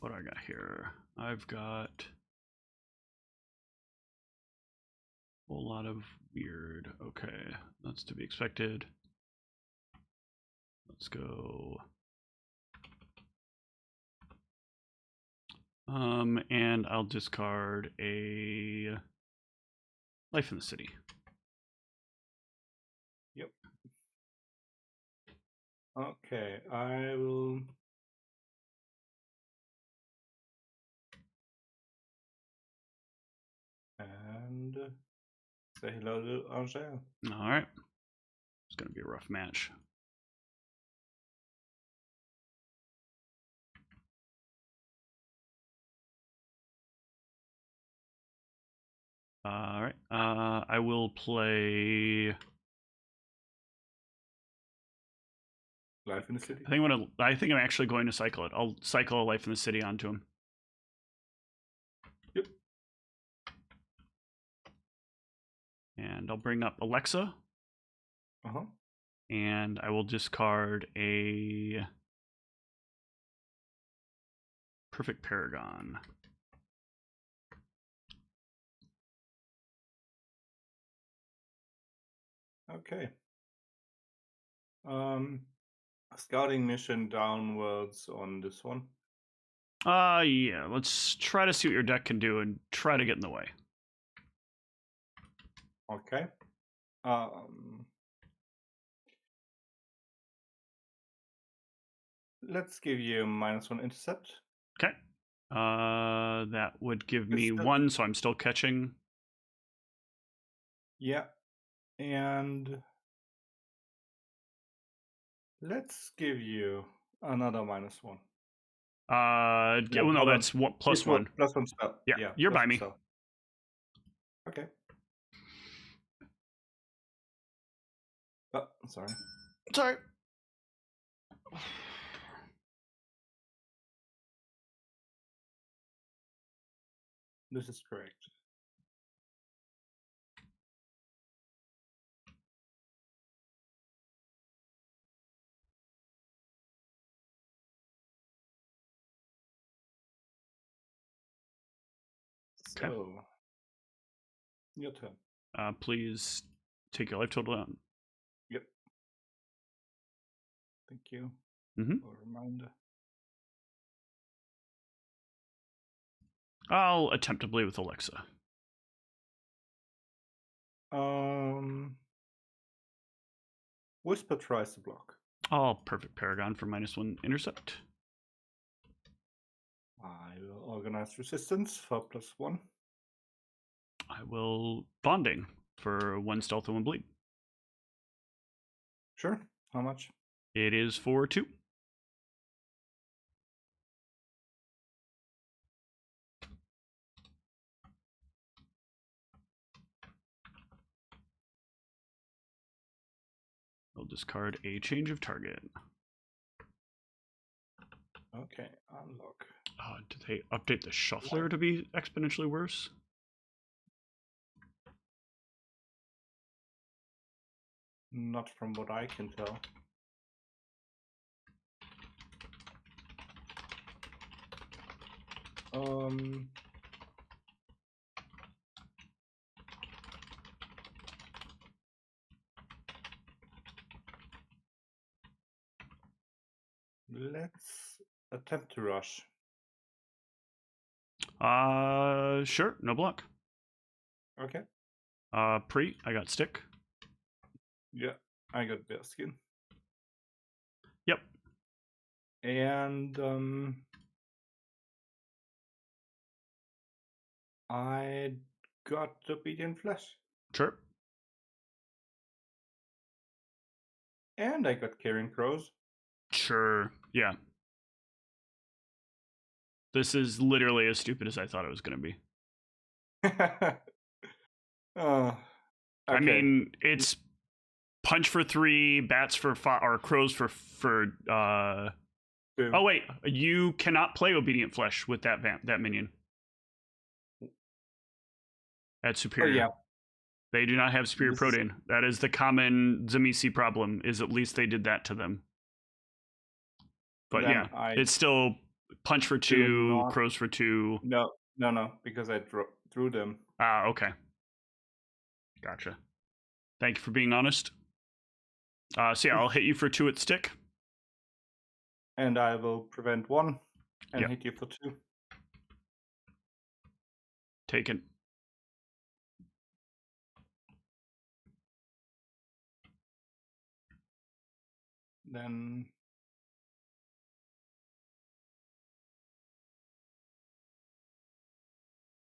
what do I got here? I've got a whole lot of weird. Okay, that's to be expected. Let's go. And I'll discard a Life in the City. Yep. Okay, I will. And say hello to Angel. All right. It's going to be a rough match. All right. I will play. Life in the City. I think I'm actually going to cycle it. I'll cycle a Life in the City onto him. Yep. And I'll bring up Alexa. Uh-huh. And I will discard a Perfect Paragon. Okay. Scouting mission downwards on this one. Yeah. Let's try to see what your deck can do and try to get in the way. Okay. Let's give you a -1 intercept. Okay. That would give me Still... 1, so I'm still catching. Yeah. And let's give you another -1. Yeah, well, no, that's +1. +1 spell. Yeah, you're by me. Spell. Okay. Oh, sorry. Sorry. This is correct. Okay. So, your turn. Please take your life total down. Yep. Thank you for a reminder. I'll attempt to play with Alexa. Whisper tries to block. I'll Perfect Paragon for -1 intercept. I will organize resistance for +1. I will Bonding for 1 stealth and 1 bleed. Sure. How much? It is for 2. I'll discard a change of target. Okay, unlock. Did they update the shuffler to be exponentially worse? Not from what I can tell. Let's attempt to rush. Sure, no block. Okay. I got stick. Yeah, I got bear skin. Yep. And I got obedient flesh. Sure. And I got carrying crows. Sure. Yeah. This is literally as stupid as I thought it was going to be. Okay. I mean, it's punch for 3, bats for 5, or crows for. Oh wait, you cannot play obedient flesh with that minion. At superior. Oh, yeah. They do not have superior protein. That is the common Zamisi problem. Is at least they did that to them. But then yeah, it's still Punch for Do 2, not- crows for 2. No, because I drew them. Ah, okay. Gotcha. Thank you for being honest. So yeah, I'll hit you for 2 at stick. And I will prevent 1 and Yep. hit you for 2. Taken. Then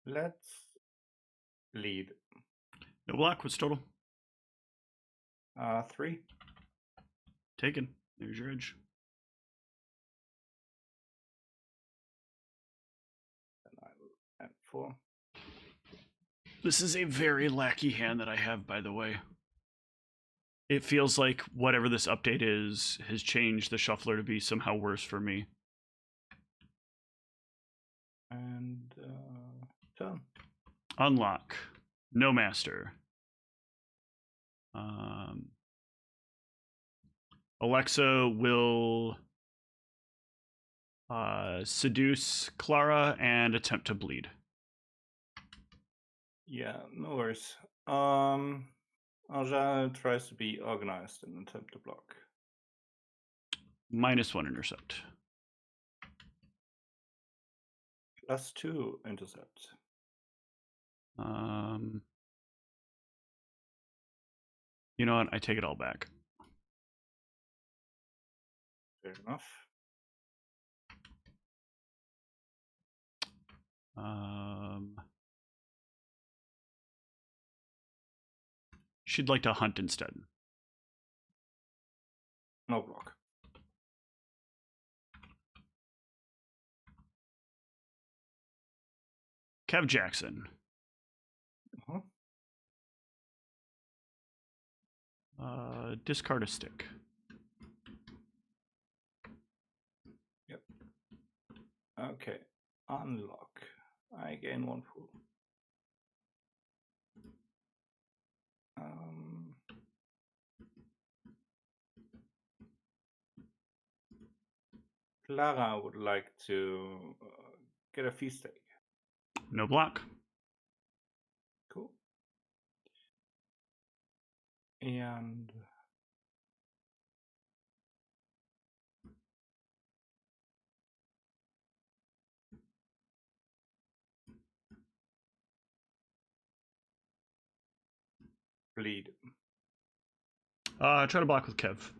let's bleed. No block. What's total? 3. Taken. There's your edge. And I will add 4. This is a very lackey hand that I have, by the way. It feels like whatever this update is has changed the shuffler to be somehow worse for me. And turn. Unlock. No master. Alexa will seduce Clara and attempt to bleed. Yeah, no worries. Arja tries to be organized and attempt to block. -1 intercept. +2 intercept. You know what? I take it all back. Fair enough. She'd like to hunt instead. No block. Kev Jackson. Discard a stick. Yep. Okay. Unlock. I gain 1 pool. Clara would like to get a feast steak. No block. Cool. And bleed. Try to block with Kev.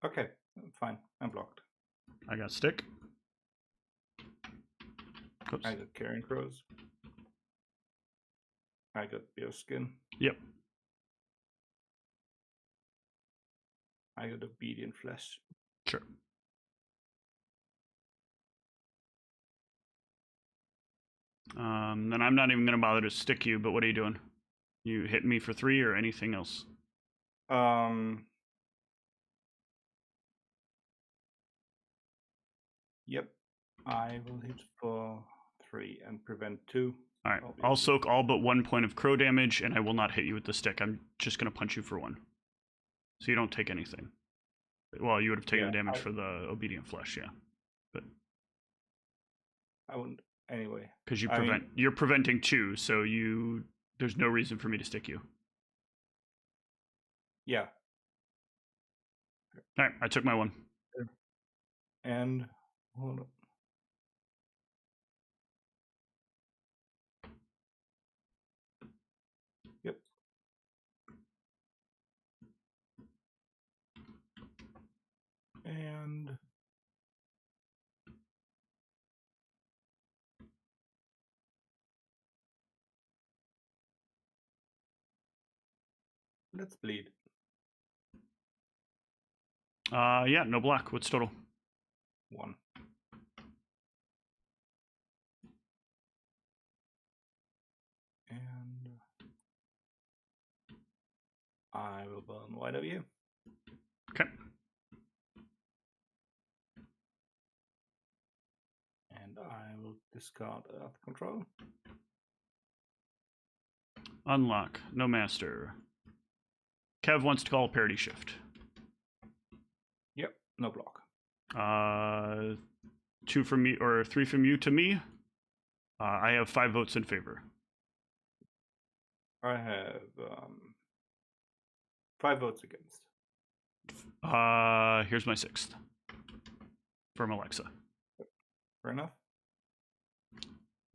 Okay, fine. I'm blocked. I got stick. Oops. I got carrying crows. I got bear skin. Yep. I got obedient flesh. Sure. Then I'm not even going to bother to stick you, but what are you doing? You hit me for 3 or anything else? Yep. I will hit for 3 and prevent 2. All right. I'll soak all but 1 point of crow damage, and I will not hit you with the stick. I'm just going to punch you for 1. So you don't take anything. Well, you would have taken the damage for the obedient flesh, yeah. But I wouldn't anyway. Because you're preventing 2, so there's no reason for me to stick you. Yeah. All right, I took my 1. And hold on. Yep. And let's bleed. Yeah, no block. What's total? 1. And I will burn white of you. Okay. And I will discard Earth Control. Unlock. No master. Kev wants to call a parity shift. Yep, no block. 2 from me, or 3 from you to me. I have 5 votes in favor. I have 5 votes against. Here's my 6th from Alexa. Fair enough.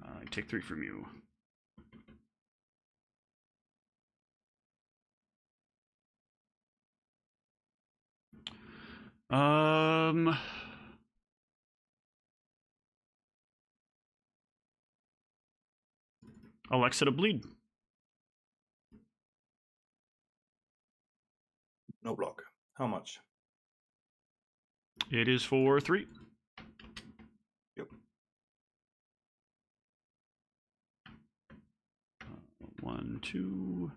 I take 3 from you. Alexa to bleed. No block. How much? It is for 3. Yep. 1, 2.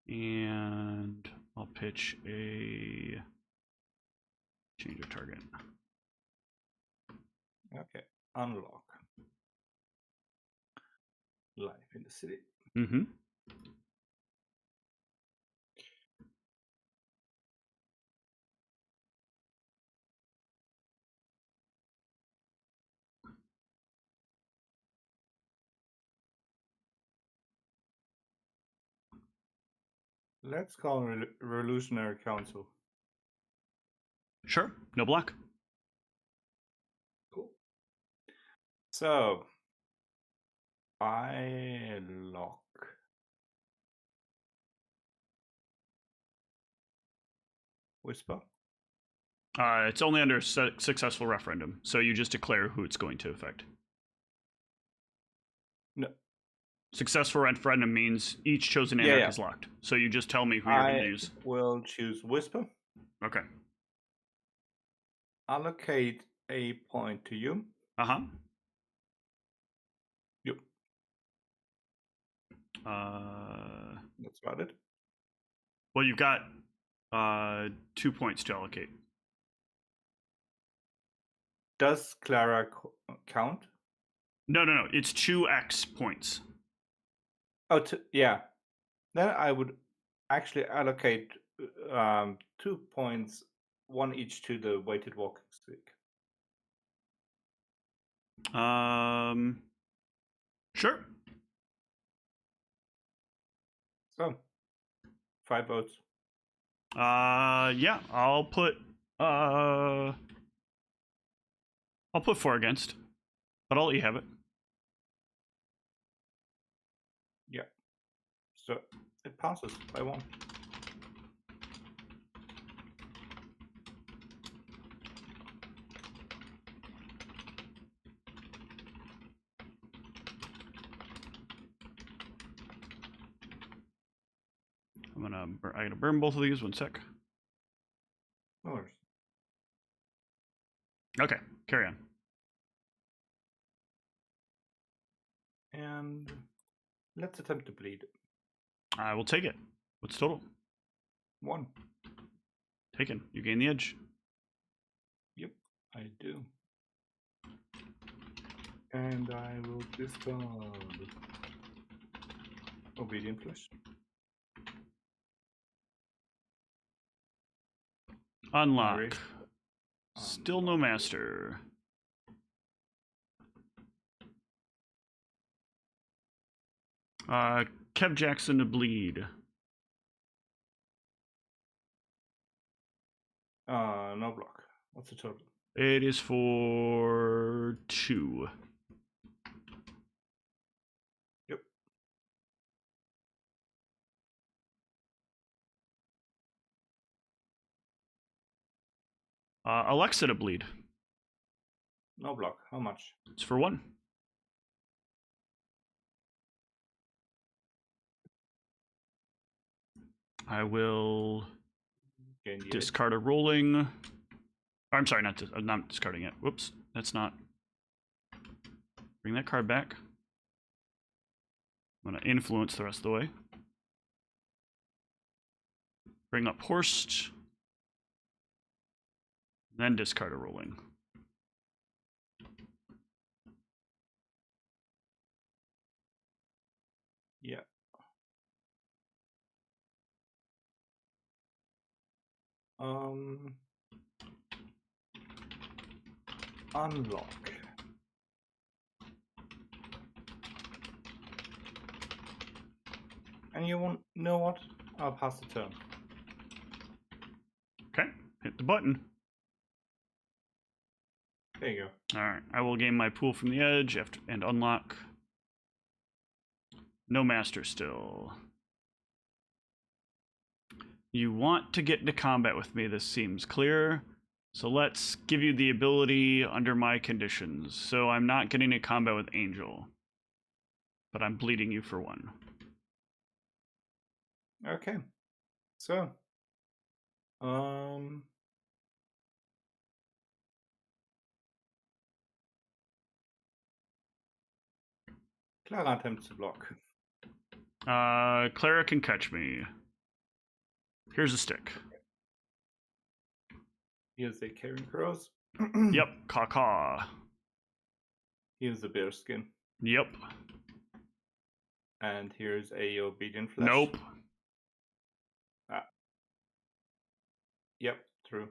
And I'll pitch a change of target. Okay. Unlock. Life in the city. Mm-hmm. Let's call Revolutionary Council. Sure. No block. Cool. So I lock. Whisper. It's only under successful referendum, so you just declare who it's going to affect. No. Successful referendum means each chosen anarch is locked. So you just tell me who you're going to use. I will choose Whisper. Okay. Allocate a point to you. Uh-huh. Yep. That's about it. Well, you've got 2 points to allocate. Does Clara count? No. It's 2x points. Oh, yeah. Then I would actually allocate 2 points, 1 each to the weighted walking stick. Sure. So, 5 votes. Yeah, I'll put 4 against, but I'll let you have it. Yeah. So it passes by 1. I gotta burn both of these. 1 sec. No worries. Okay, carry on. And let's attempt to bleed. I will take it. What's total? 1. Taken. You gain the edge. Yep, I do. And I will discard Obedient Flesh. Unlock. Still no master. Kev Jackson to bleed. No block. What's the total? It is for 2. Yep. Alexa to bleed. No block. How much? It's for 1. I will discard a rolling. I'm sorry, I'm not discarding it. Whoops, that's not. Bring that card back. I'm going to influence the rest of the way. Bring up Horst. Then discard a rolling. Yeah. unlock. And you know what? I'll pass the turn. Okay, hit the button. There you go. All right, I will gain my pool from the edge and unlock. No master still. You want to get into combat with me, this seems clear. So let's give you the ability under my conditions. So I'm not getting into combat with Angel, but I'm bleeding you for 1. Okay. So, Clara attempts to block. Clara can catch me. Here's a stick. Here's a Carrying Crows. Yep, caw. Here's the bear skin. Yep. And here's a obedient flesh. Nope. Yep, true.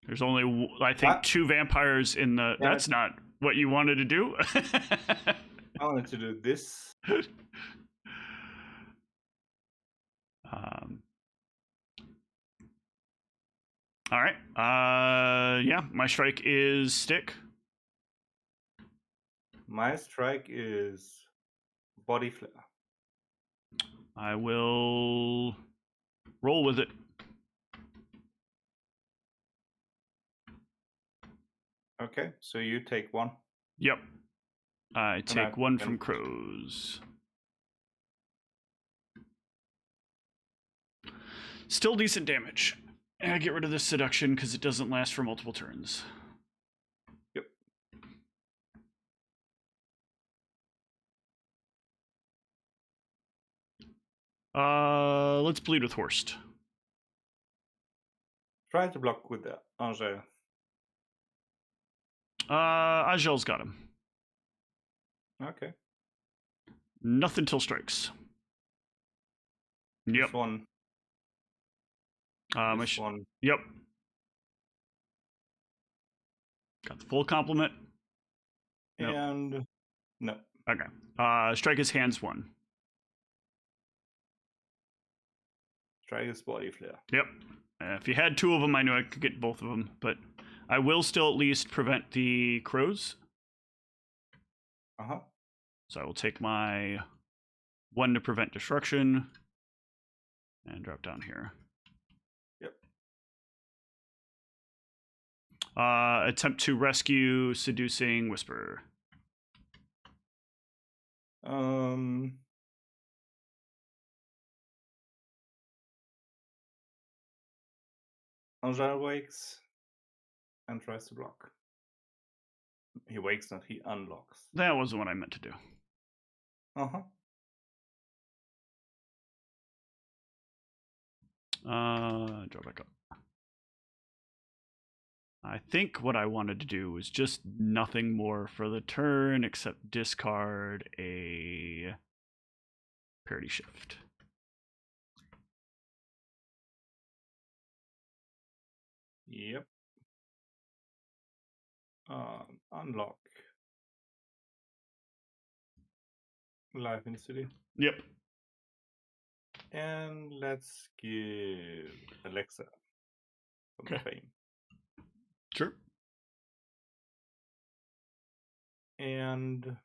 There's only, I think, 2 vampires in the... Yeah. That's not what you wanted to do. I wanted to do this. All right. Yeah, my strike is stick. My strike is body flare. I will roll with it. Okay, so you take 1. Yep. I take 1 from crows. Still decent damage. And I get rid of this seduction because it doesn't last for multiple turns. Yep. Let's bleed with Horst. Try to block with the Angel. Ajel's got him. Okay. Nothing till strikes. Yep. This one. This one. Yep. Got the full complement. Nope. And no. Okay. Strike his hands 1. Strike his body flare. Yep. If you had 2 of them, I knew I could get both of them, but I will still at least prevent the crows. Uh-huh. So I will take my 1 to prevent destruction and drop down here. Yep. Attempt to rescue Seducing Whisper. Angel wakes and tries to block. He wakes, not he unlocks. That wasn't what I meant to do. Uh-huh. Draw back up. I think what I wanted to do was just nothing more for the turn except discard a parity shift. Yep. Unlock. Life in the city. Yep. And let's give Alexa some fame. Sure. And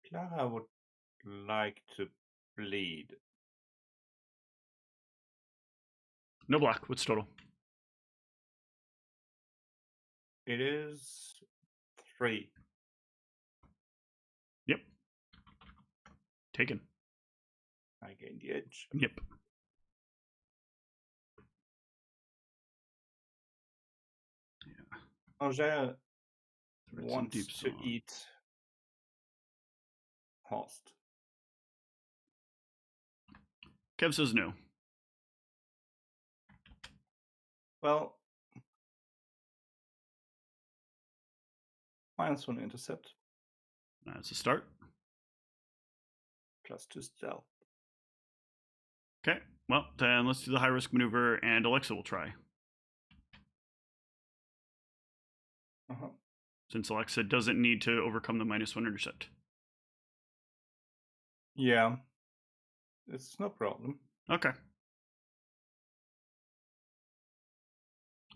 Clara would like to bleed. No block. What's total? It is 3. Yep. Taken. I gain the edge. Yep. Angel wants to eat Horst. Kev says no. Well, -1 intercept. That's a start. +2 stealth. Okay. Well, then let's do the high risk maneuver, and Alexa will try. Since Alexa doesn't need to overcome the -1 intercept. Yeah. It's no problem. Okay.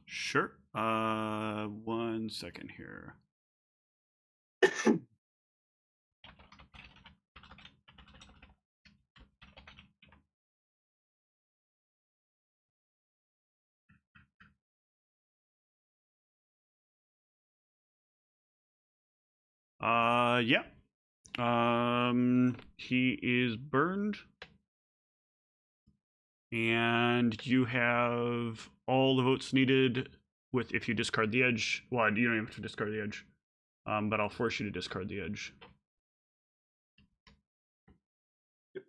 Sure. 1 second here. Yeah. He is burned. And you have all the votes needed with if you discard the edge. Well, you don't have to discard the edge. But I'll force you to discard the edge. Yep.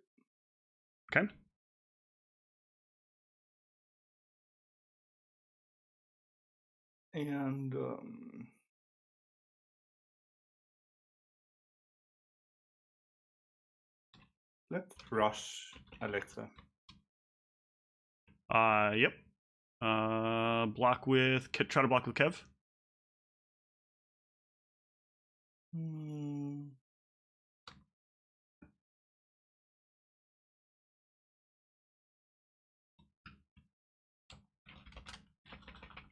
Okay. And let's rush Alexa. Yep. Block with try to block with Kev.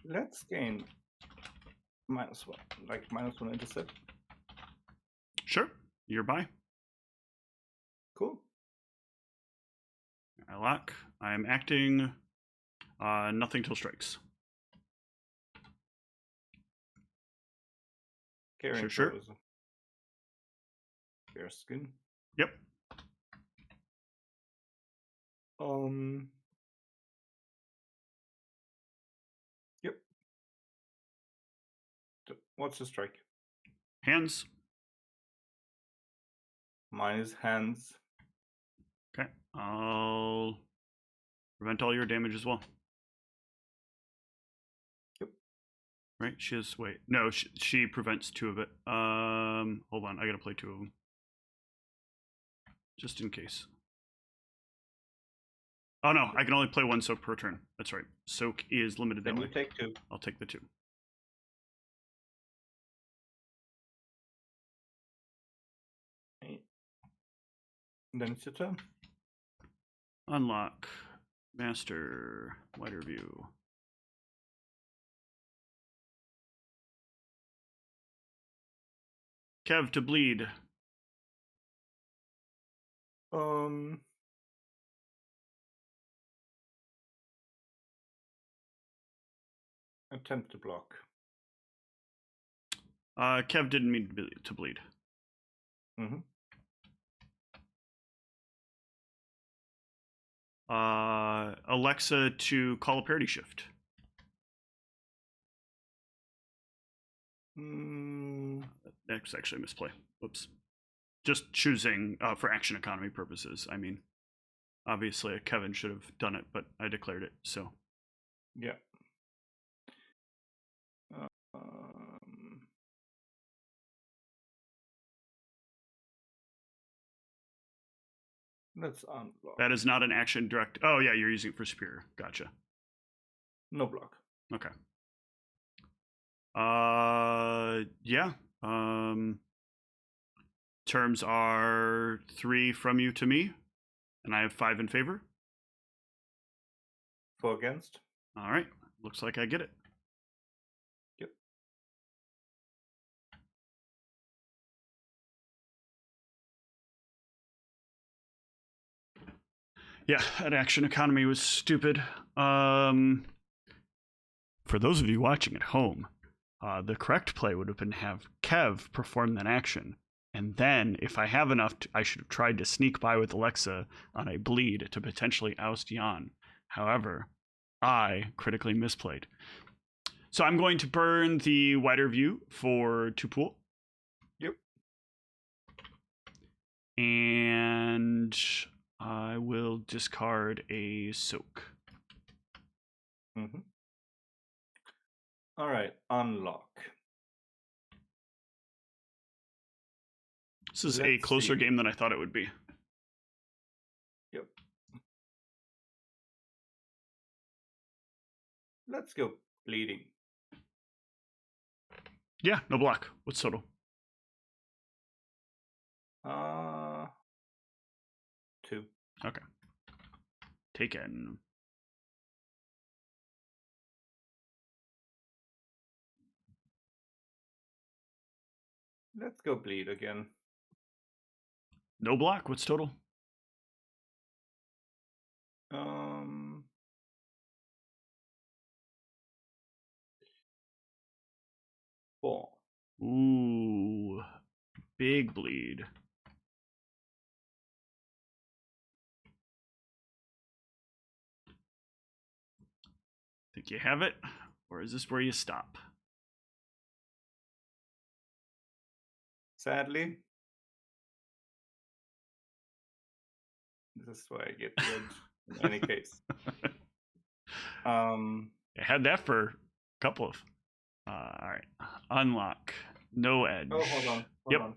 Let's gain -1, like -1 intercept. Sure. You're by. Cool. I lock. I am acting. Nothing till strikes. Carrying Sure. Bear skin. Yep. Yep. What's the strike? Hands. Mine is hands. Okay. I'll prevent all your damage as well. Yep. Right? She has. Wait. No, she prevents 2 of it. Hold on. I gotta play 2 of them. Just in case. Oh no, I can only play 1 soak per turn. That's right. Soak is limited that Then way. you take 2. I'll take the 2. Okay. Then it's your turn. Unlock. Master. Wider view. Kev to bleed. Attempt to block. Kev didn't mean to bleed. Mm-hmm. Alexa to call a parity shift. That's actually a misplay. Whoops. Just choosing for action economy purposes. I mean, obviously Kevin should have done it, but I declared it, so. Yeah. Let's unblock. That is not an action direct. Oh yeah, you're using it for superior. Gotcha. No block. Okay. Yeah. Terms are 3 from you to me, and I have 5 in favor. 4 against. All right. Looks like I get it. Yep. Yeah, that action economy was stupid. For those of you watching at home, the correct play would have been have Kev perform that action. And then, if I have enough, I should have tried to sneak by with Alexa on a bleed to potentially oust Jan. However, I critically misplayed. So I'm going to burn the wider view for 2 pool. Yep. And I will discard a soak. Mm-hmm. All right, unlock. This is a closer game than I thought it would be. Yep. Let's go bleeding. Yeah, no block. What's total? 2. Okay. Taken. Let's go bleed again. No block. What's total? 4. Ooh, big bleed. Think you have it? Or is this where you stop? Sadly, this is why I get red in any case. I had that for a couple of. All right. Unlock. No edge. Oh, hold on. Yep. On.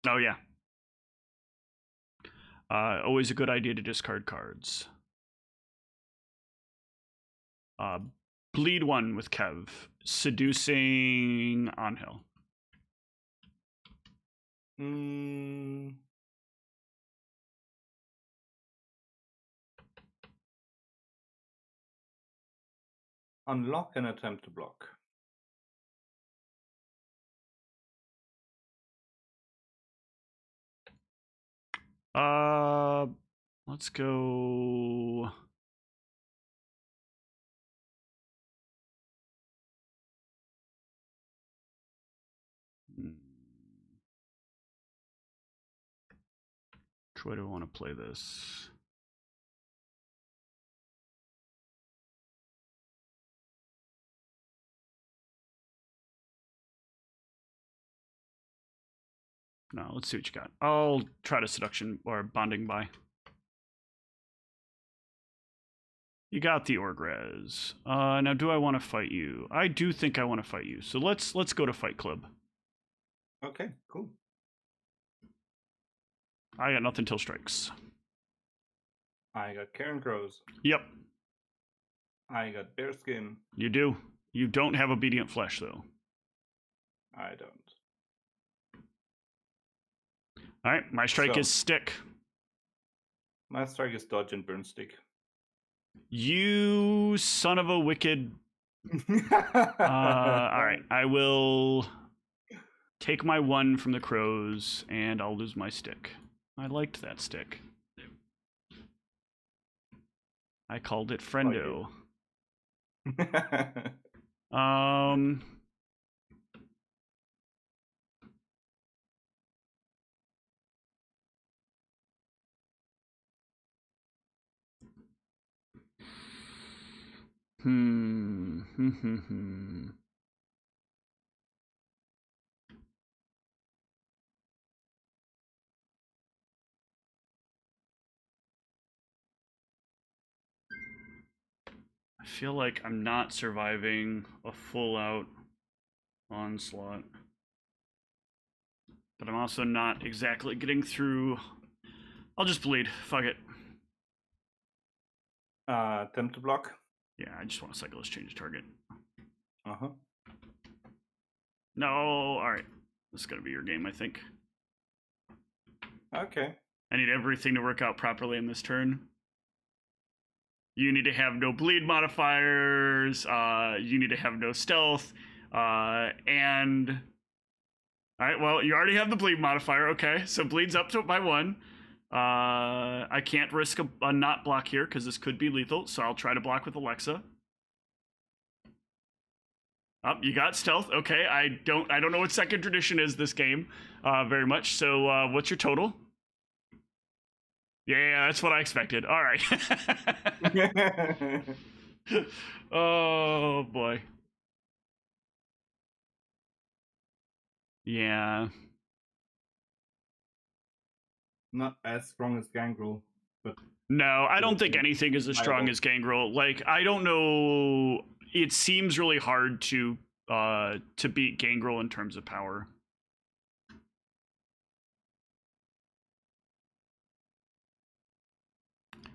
Oh, yeah. Always a good idea to discard cards. Bleed 1 with Kev. Seducing Angel. Unlock and attempt to block. Let's go. Which way do I want to play this? No, let's see what you got. I'll try to seduction or bonding by. You got the Orgres. Now, do I want to fight you? I do think I want to fight you. So let's go to Fight Club. Okay, cool. I got nothing till strikes. I got Karen Grows. Yep. I got Bearskin. You do. You don't have Obedient Flesh, though. I don't. All right, my strike is Stick. My strike is Dodge and Burn Stick. You son of a wicked. All right, I will take my 1 from the crows, and I'll lose my stick. I liked that stick. I called it Friendo. I feel like I'm not surviving a full-out onslaught. But I'm also not exactly getting through. I'll just bleed. Fuck it. Attempt to block? Yeah, I just want to cycle this change target. Uh-huh. No, alright. This is going to be your game, I think. Okay. I need everything to work out properly in this turn. You need to have no bleed modifiers. You need to have no stealth. And... Alright, well, you already have the bleed modifier. Okay, so bleed's up to by 1. I can't risk a not block here because this could be lethal, so I'll try to block with Alexa. Oh, you got stealth. Okay, I don't know what second tradition is this game very much. So what's your total? Yeah, that's what I expected. All right. Oh boy. Yeah. Not as strong as Gangrel, but no, I don't think anything is as strong as Gangrel. Like, I don't know. It seems really hard to beat Gangrel in terms of power.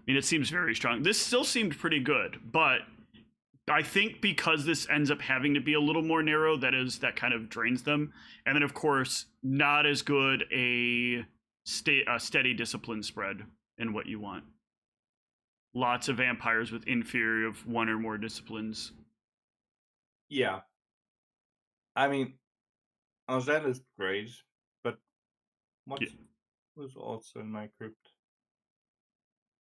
mean, it seems very strong. This still seemed pretty good, but I think because this ends up having to be a little more narrow, that kind of drains them. And then, of course, not as good a steady discipline spread in what you want. Lots of vampires with inferior of one or more disciplines. Yeah. I mean, that is great, but what was also in my crypt?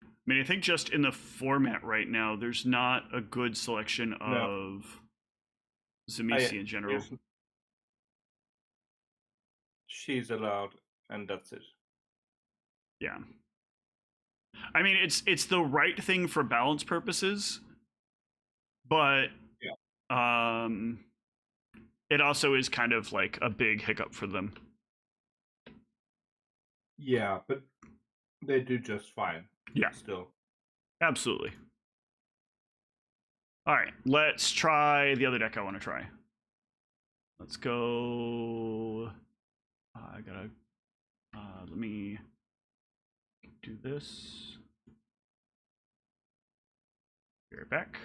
I mean, I think just in the format right now, there's not a good selection of Tzimisce in general. She's allowed, and that's it. Yeah. I mean, it's the right thing for balance purposes, but it also is kind of like a big hiccup for them. Yeah, but they do just fine. Yeah. Still. Absolutely. All right, let's try the other deck I want to try. Let's go. I gotta. Let me do this. Be right back.